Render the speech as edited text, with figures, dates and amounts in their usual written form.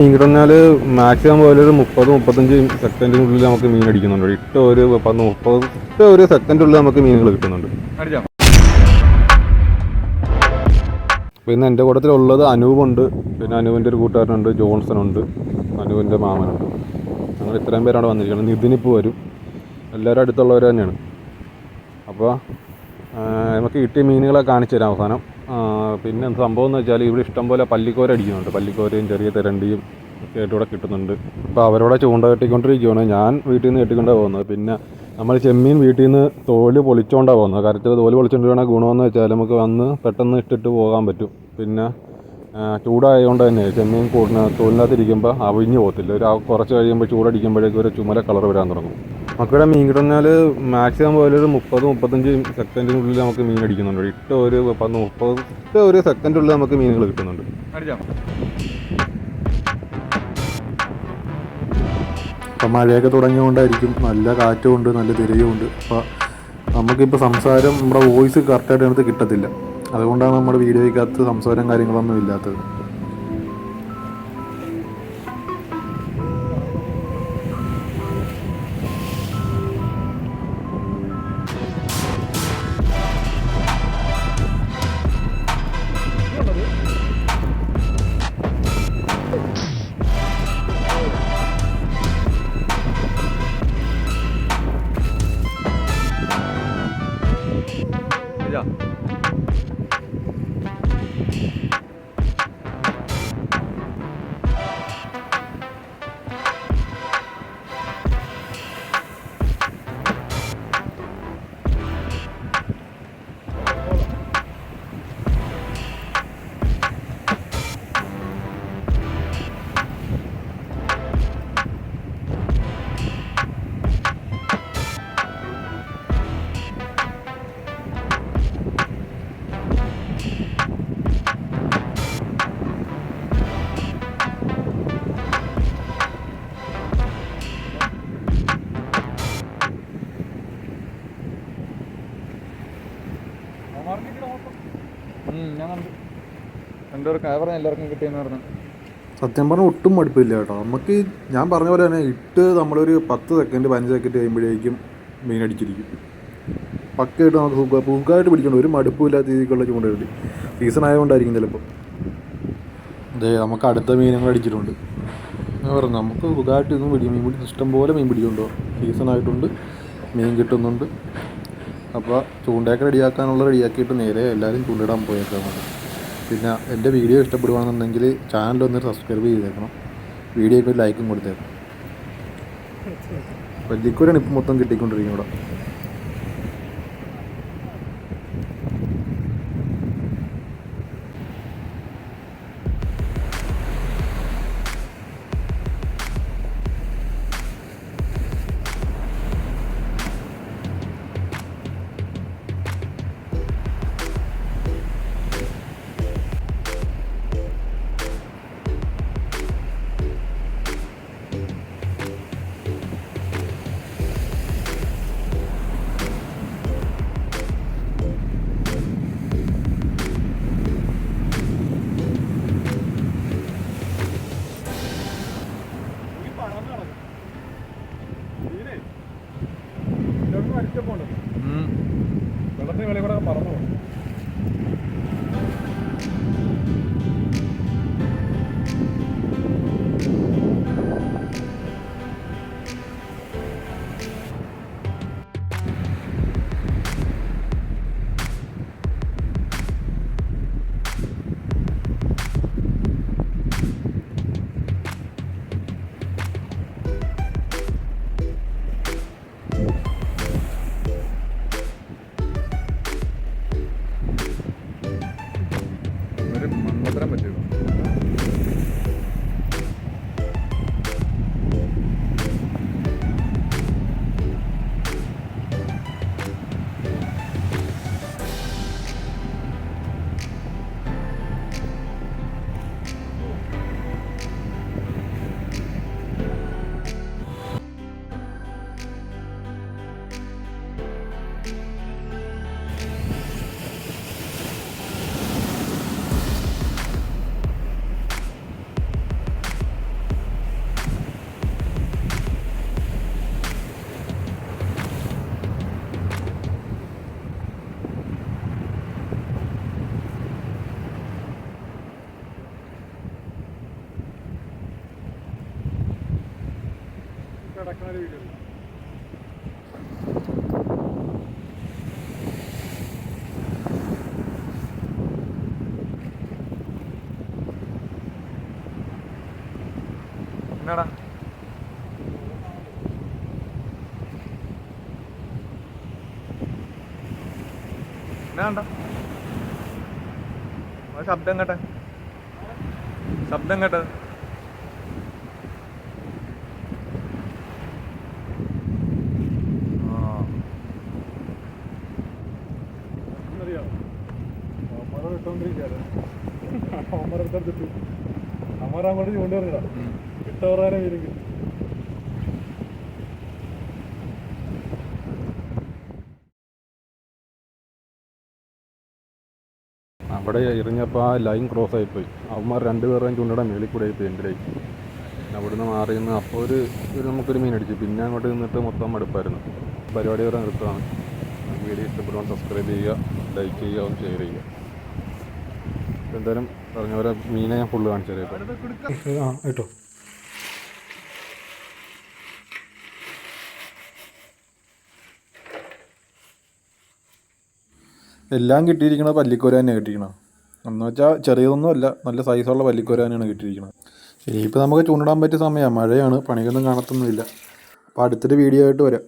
മീൻ കിടന്നാൽ മാക്സിമം പോലെ ഒരു 30-35 സെക്കൻഡിനുള്ളിൽ നമുക്ക് മീൻ അടിക്കുന്നുണ്ട്. ഇട്ട ഒരു സെക്കൻഡുള്ളിൽ നമുക്ക് മീനുകൾ കിട്ടുന്നുണ്ട്. പിന്നെ എൻ്റെ കൂട്ടത്തിലുള്ളത് അനൂപുണ്ട്, പിന്നെ അനൂപിൻ്റെ ഒരു കൂട്ടുകാരനുണ്ട്, ജോൺസണുണ്ട്, അനൂപിൻ്റെ മാമനുണ്ട്. ഞങ്ങൾ ഇത്രയും പേരാണ് വന്നിരിക്കുന്നത്. നിതിനിപ്പോൾ വരും. എല്ലാവരും അടുത്തുള്ളവർ തന്നെയാണ്. അപ്പോൾ നമുക്ക് കിട്ടിയ മീനുകളെ കാണിച്ചു തരാം അവസാനം. പിന്നെ സംഭവം എന്ന് വെച്ചാൽ ഇവിടെ ഇഷ്ടംപോലെ പല്ലിക്കോര അടിക്കുന്നുണ്ട്. പല്ലിക്കോരയും ചെറിയ തിരണ്ടിയും ഒക്കെ ആയിട്ട് ഇവിടെ കിട്ടുന്നുണ്ട്. അപ്പോൾ അവരോടെ ചൂണ്ട കെട്ടിക്കൊണ്ടിരിക്കുകയാണ്. ഞാൻ വീട്ടിൽ നിന്ന് കെട്ടിക്കൊണ്ടാണ് പോകുന്നത്. പിന്നെ നമ്മൾ ചെമ്മീൻ വീട്ടിൽ നിന്ന് തോല് പൊളിച്ചുകൊണ്ടാണ് പോകുന്നത്. കരച്ചിൽ തോല് പൊളിച്ചുകൊണ്ടിരിക്കണ ഗുണമെന്ന് വെച്ചാൽ നമുക്ക് വന്ന് പെട്ടെന്ന് ഇട്ടിട്ട് പോകാൻ പറ്റും. പിന്നെ ചൂടായതുകൊണ്ട് തന്നെ ചെമ്മീൻ തോലിനകത്തിരിക്കുമ്പോൾ അവിഞ്ഞ് പോകത്തില്ല. കുറച്ച് കഴിയുമ്പോൾ ചൂടടിക്കുമ്പോഴേക്കും ഒരു ചുമല കളർ വരാൻ തുടങ്ങും. നമുക്കിവിടെ മീൻ കിടന്നാൽ മാക്സിമം പോലെ ഒരു 30-35 സെക്കൻഡിനുള്ളിൽ നമുക്ക് മീൻ അടിക്കുന്നുണ്ട്. ഇട്ട ഒരു സെക്കൻഡുള്ളിൽ നമുക്ക് മീനുകൾ കിട്ടുന്നുണ്ട്. ഇപ്പം മഴയൊക്കെ തുടങ്ങിയതുകൊണ്ടായിരിക്കും നല്ല കാറ്റുമുണ്ട്, നല്ല തിരയുമുണ്ട്. അപ്പോൾ നമുക്കിപ്പോൾ സംസാരം നമ്മുടെ വോയിസ് കറക്റ്റായിട്ട് അതിനകത്ത് കിട്ടത്തില്ല. അതുകൊണ്ടാണ് നമ്മുടെ വീഡിയോയ്ക്കകത്ത് സംസാരം കാര്യങ്ങളൊന്നും ഇല്ലാത്തത്. സത്യം പറഞ്ഞാൽ ഒട്ടും മടുപ്പില്ല കേട്ടോ. നമുക്ക് ഞാൻ പറഞ്ഞ പോലെ തന്നെ ഇട്ട് നമ്മളൊരു 10-15 സെക്കൻഡ് കഴിയുമ്പോഴേക്കും മീൻ അടിച്ചിരിക്കും. പക്കയായിട്ട് നമുക്ക് സുഖമായിട്ട് പിടിക്കണം. ഒരു മടുപ്പില്ലാത്ത രീതിക്കുള്ള ചൂണ്ടയിടൽ. സീസൺ ആയതുകൊണ്ടായിരിക്കും ചിലപ്പോൾ. അതെ, നമുക്ക് അടുത്ത മീനുകൾ അടിച്ചിട്ടുണ്ട്. ഞാൻ പറഞ്ഞു നമുക്ക് സുഖമായിട്ട് ഇതും മീൻ പിടി ഇഷ്ടംപോലെ മീൻ പിടിക്കുന്നുണ്ടോ. സീസണായിട്ടുണ്ട്, മീൻ കിട്ടുന്നുണ്ട്. അപ്പോൾ ചൂണ്ടയൊക്കെ റെഡിയാക്കിയിട്ട് നേരെ എല്ലാവരും ചൂണ്ടിടാൻ പോയേക്കാം. പിന്നെ എൻ്റെ വീഡിയോ ഇഷ്ടപ്പെടുകയാണെന്നുണ്ടെങ്കിൽ ചാനലൊന്ന് സബ്സ്ക്രൈബ് ചെയ്തേക്കണം. വീഡിയോയ്ക്ക് ഒരു ലൈക്കും കൊടുത്തേക്കണം. വലിയക്കൂരാണ് ഇപ്പം മൊത്തം കിട്ടിക്കൊണ്ടിരിക്കുന്നത് ഇവിടെ. എന്നാടാ എന്നാണ്ട ശബ്ദം കേട്ടെ അമ്മറങ്ങോട്ട് കൊണ്ടുവരണ്ട കിട്ടവറാനെ വരും. അവിടെ എറിഞ്ഞപ്പോൾ ആ ലൈൻ ക്രോസ് ആയിപ്പോയി. അവന്മാർ രണ്ടുപേരുടെയും ചൂണ്ടയുടെ മേളിൽ കൂടെ ആയിപ്പോയി എൻ്റെ ലൈൻ. പിന്നെ അവിടുന്ന് മാറി നിന്ന് അപ്പോൾ നമുക്കൊരു മീൻ അടിച്ചു. പിന്നെ അങ്ങോട്ട് നിന്നിട്ട് മൊത്തം മടുപ്പായിരുന്നു. പരിപാടി വരെ നിർത്തുകയാണ്. വീഡിയോ ഇഷ്ടപ്പെടുവാൻ സബ്സ്ക്രൈബ് ചെയ്യുക, ലൈക്ക് ചെയ്യുക, ഒന്ന് ഷെയർ ചെയ്യുക. എന്തായാലും പറഞ്ഞ പോലെ മീനെ ഞാൻ ഫുള്ള് കാണിച്ചു തരാം. കേട്ടോ എല്ലാം കിട്ടിയിരിക്കണത് പല്ലിക്കോര തന്നെയാണ് കിട്ടിയിരിക്കണം. എന്ന് വെച്ചാൽ ചെറിയതൊന്നും അല്ല, നല്ല സൈസുള്ള പല്ലിക്കോര തന്നെയാണ് കിട്ടിയിരിക്കുന്നത്. ഇനിയിപ്പോൾ നമുക്ക് ചൂണ്ടിടാൻ പറ്റിയ സമയമാണ്, മഴയാണ്, പണിയൊന്നും കാണത്തൊന്നുമില്ല. അപ്പോൾ അടുത്തൊരു വീഡിയോ ആയിട്ട് വരാം.